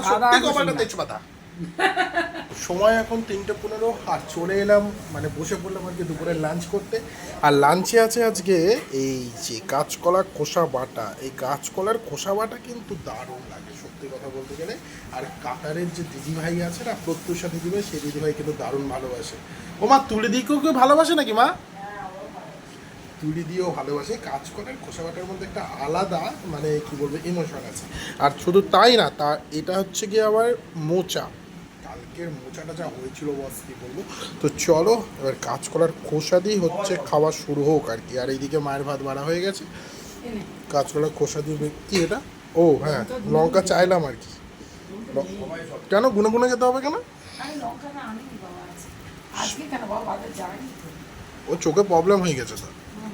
সত্যি কপালটা তেজপাতা। সময় এখন 3:15 আর চলে এলাম, মানে বসে পড়লাম আজকে দুপুরের লাঞ্চ করতে। আর লাঞ্চে আছে আজকে এই যে কাঁচকলা খোসা বাটা। এই কাঁচকলার খোসা বাটা কিন্তু দারুণ লাগে সত্যি কথা বলতে গেলে। আর কাতারের যে দিদিভাই আছে না, প্রত্যুষা দিদিভাই, সেই দিদিভাই কিন্তু দারুণ ভালোবাসে। ও মা, তুলি দিকেও কেউ ভালোবাসে নাকি মা? তুলি দিয়েও ভালোবাসে। কাঁচকলার খোসা বাটার মধ্যে একটা আলাদা মানে কি বলবো ইমোশন আছে। আর শুধু তাই না, এটা হচ্ছে গিয়ে আবার মোচা। কালকের মোচাটা যা হয়েছিল বস কি বলবো। তো চলো এবার কাঁচকলার খোসা দিয়ে হচ্ছে খাওয়া শুরু হোক আর কি। আর এইদিকে মায়ের ভাত বাড়া হয়ে গেছে। কাঁচকলার খোসা দিয়ে কি এটা? ও হ্যাঁ, লঙ্কা চাইলাম আর কি। কেন গুনে গুনে যেতে হবে কেন? ও চোখে প্রবলেম হয়ে গেছে তো।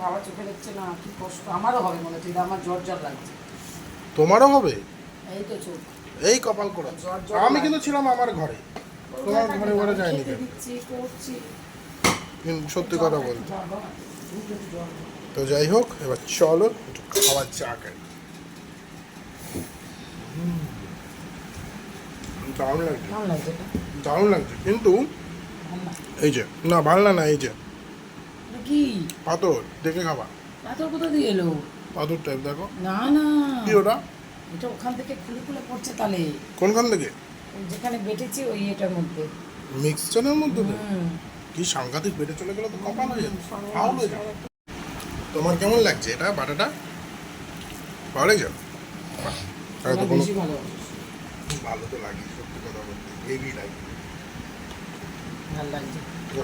বাবা চোখে দেখছে না, কি কষ্ট আমারও হবে মনে হচ্ছে, আমার জ্বর জ্বর লাগছে। তোমারও হবে? এই তো চোখ, এই কপাল করে। আমি কিন্তু ছিলাম আমার ঘরে, তোমার ঘরে ঘরে যায়নি কেন? সত্যি কথা বলতে। তো যাই হোক, এবার চলো একটু খাওয়ার চা খাই। দারুণ লাগছে, দারুণ লাগছে। কিন্তু এই যে না ভালো না, এই যে কি পাথর দেখে খাবা। পাথর কোথা দিয়ে এলো? পাথর টাইপ দেখো। না না, কি ওটা? এটা ওখান থেকে খুলে খুলে পড়ছে তাহলে। কোনখান থেকে? যেখানে বেটেছি ওই এটার মধ্যে, মিক্সচারের মধ্যে তো। কি সাংঘাতিক বেটে চলে গেল তো, কপাল হয়ে যাবে, ফাউল হয়ে যাবে। তোমার কেমন লাগছে এটা বাটাটা? ভালো লাগছে? আর তো কোনো ভালো তো লাগে সত্যি কথা বলতে, হেভি লাগে, ভালো লাগছে।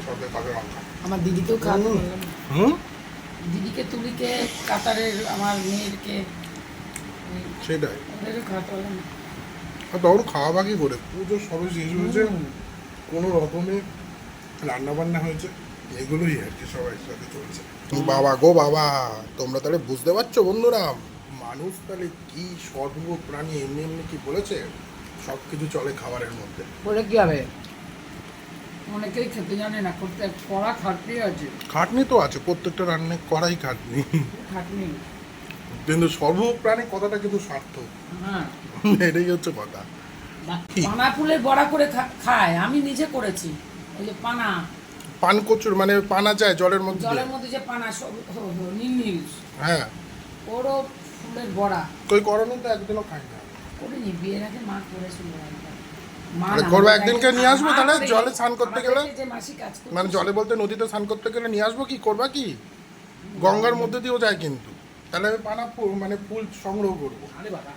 সরকার কাজে লঙ্কা আমার দিদিকেও খাওয়াতে বললাম, হুম, দিদিকে তুলিকে কাতারের আমার মেয়েরকে সেটাই। ওদেরও খাওয়াতে বললাম। আর তখন খাওয়া বাকি করে পুজো সবে শেষ হয়েছে, কোনো রকমে রান্না বান্না হয়েছে, এগুলোই আর কি সবাই সাথে চলছে। বাবা গো বাবা, তোমরা তাহলে বুঝতে পারছো বন্ধুরা, মানুষ তাহলে কি সর্বপ্রাণী এমনি এমনি কি বলেছে, সব কিছু চলে খাবারের মধ্যে। বলে কি হবে, অনেকেই খেতে জানে না, করতে কড়া খাটনি আছে। খাটনি তো আছে, প্রত্যেকটা রান্না করাই খাটনি, খাটনি, কিন্তু সর্বপ্রাণী কথাটা কিন্তু সার্থক। হ্যাঁ এটাই হচ্ছে কথা। পানা ফুলের বড়া করে খায়, আমি নিজে করেছি। ওই যে পানা, পান কচুর মানে পানা যায় জলের মধ্যে, জলের মধ্যে যে পানা নীল নীল, হ্যাঁ ওরও ফুলের বড়া। কই করনি তো, একদিনও খাই না। করিনি, বিয়ের আগে মা করেছিল একবার। মা আরে না, করবো, আমাদের একদিনকে বাড়িতে নিয়ে আসবো তাহলে, আমাদের জলে স্নান করতে গেলে। যে মাসি কাজ করতো, মানে জলে বলতে নদীতে স্নান করতে গেলে নিয়ে আসবো, কি করবা কি? গঙ্গার মধ্যে দিয়েও যায় কিন্তু, তাহলে আমি পানা মানে ফুল সংগ্রহ করবো। আরে বাবা,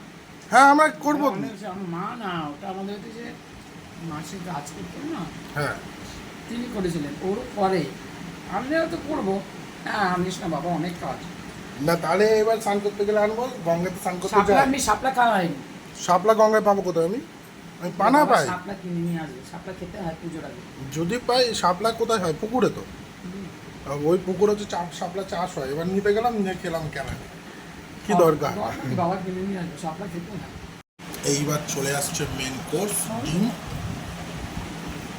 হ্যাঁ আমরা করবো। আমার মা না, ওটা আমাদের যে মাসি কাজ করতেন না, হ্যাঁ তিনি করেছিলেন, ওর পরে আমরাও তো করবো। হ্যাঁ আনিস না বাবা, অনেক কাজ। না তাহলে এবার স্নান করতে গেলে আনবো, গঙ্গাতে স্নান করতে শাপলা, যাই। আমি শাপলা খাওয়াইনি। শাপলা গঙ্গায় পাবো কোথায় আমি পানা পাই? শাপলা কিনে নিয়ে আসবে, শাপলা খেতে হয় পুজোর আগে। যদি পাই, শাপলা কোথায় হয়? পুকুরে তো। ওই পুকুরে হচ্ছে শাপলা চাষ হয়, এবার নিতে গেলাম, নিয়ে খেলাম, কেন কি দরকার। বাবা কিনে নিয়ে আসবে, শাপলা খেতে হয়। এইবার চলে আসছে মেন কোর্স, ডিম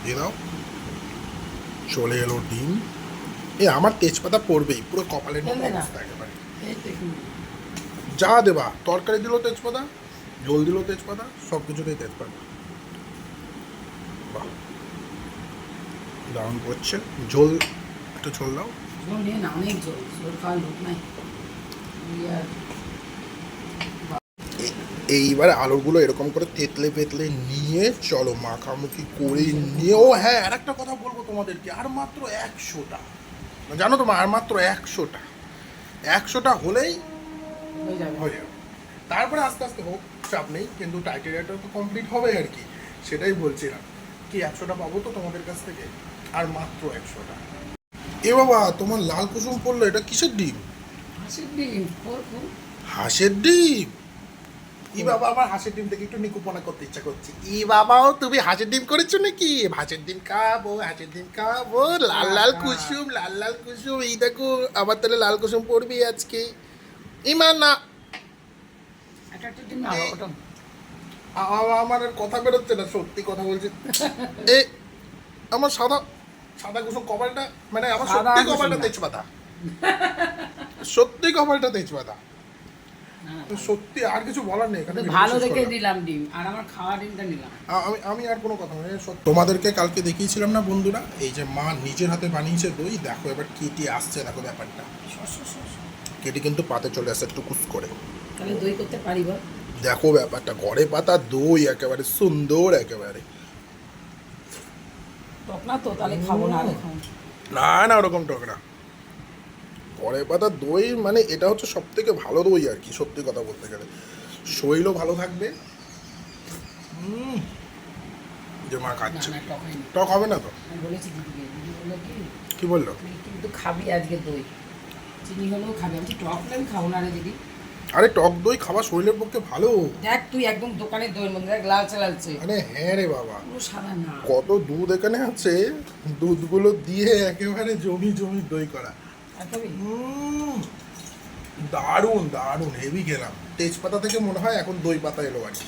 দিয়ে দাও। চলে এলো ডিম। আমার তেজপাতা পড়বেই, পুরো কপালের মতো অবস্থা একেবারে। যা দেবা, তরকারি দিল তেজপাতা, ঝোল দিল তেজপাতা, সব কিছুতেই তেজপাতা। বাহ, দারুণ করছে। ঝোল একটু ঝোল দাও। ঝোল নিয়ে না, অনেক ঝোল, ঝোল খাওয়ার লোক নাই। এইবার আলুগুলো এরকম করে তেতলে পেতলে নিয়ে চলো মাখামুখি করে নিয়ে। ও হ্যাঁ, আর একটা কথা বলবো তোমাদেরকে, আর মাত্র 100টা, জানো তো মা, আর মাত্র 100টা হলেই হয়ে যাবে। তারপরে আস্তে আস্তে হোক, চাপ নেই, কিন্তু টাইটেরিয়াটা তো কমপ্লিট হবে আর কি, সেটাই বলছিলাম। কি 100টা পাবো তো তোমাদের কাছ থেকে, আর মাত্র 100টা। এ বাবা, তোমার লাল কুসুম পড়লো, এটা কিসের ডিম? হাঁসের ডিম। হাঁসের ডিম? ই বাবা, আমার হাঁসের ডিম থেকে একটু নিকুপনা করতে ইচ্ছা করছে। ই বাবাও, তুমি হাঁসের ডিম করেছো নাকি? হাঁসের ডিম খাবো, হাঁসের ডিম খাবো। লাল লাল কুসুম, লাল লাল কুসুম। এই দেখো, আবার তাহলে লাল কুসুম পড়বি আজকে। ইমান না, আমার আর কথা বেরোচ্ছে না, সত্যি কথা বলছি। এ আমার সাদা সাদা কুসুম কপালটা, মানে আমার সত্যি কপালটা তেজপাতা, সত্যি কপালটা তেজপাতা। না, না, তো সত্যি আর কিছু বলার নেই এখানে তো ভিডিও ভালো শেষ দেখে করলাম। দিলাম ডিম, আর আমার খাওয়া ডিমটা নিলাম। আমি আর কোনো কথা নয় তোমাদেরকে কালকে দেখিয়েছিলাম না বন্ধুরা, এই যে মা নিজের হাতে বানিয়েছে দই, দেখো এবার কেটে আসছে, দেখো ব্যাপারটা কেটে কিন্তু পাতে চলে আসছে একটু কুচ করে। তাহলে দই করতে পারি বল? দেখো ব্যাপারটা, ঘরে পাতা দই একেবারে সুন্দর একেবারে। টক না তো, তাহলে খাবো না, আরে খাবো। না না ওরকম টকরা, ঘরে পাতা দই মানে এটা হচ্ছে সব থেকে ভালো দই আর কি, সত্যি কথা বলতে গেলে শরীরও ভালো থাকবে। যে মা না খাচ্ছে, না, টক হয়নি। টক হবে না তো? আমি বলেছি দিদিকে, দিদি বললো কি কি বললো? তুই কিন্তু খাবি আজকে দই, চিনি হলেও খাবি। আমি বলছি, টক হলে আমি খাবো না রে দিদি। আরে টক দই খাওয়া শরীরের পক্ষে ভালো। দেখ তুই একদম দোকানের দইয়ের মধ্যে দেখ, লালচে লালচে, মানে হ্যাঁ রে বাবা, পুরো সাদা না। কত দুধ এখানে আছে, দুধগুলো দিয়ে একেবারে জমি জমি দই করা। আর খাবি? দারুণ দারুণ হেভি খেলাম, তেজপাতা থেকে মনে হয় এখন দই পাতা এলো আর কি।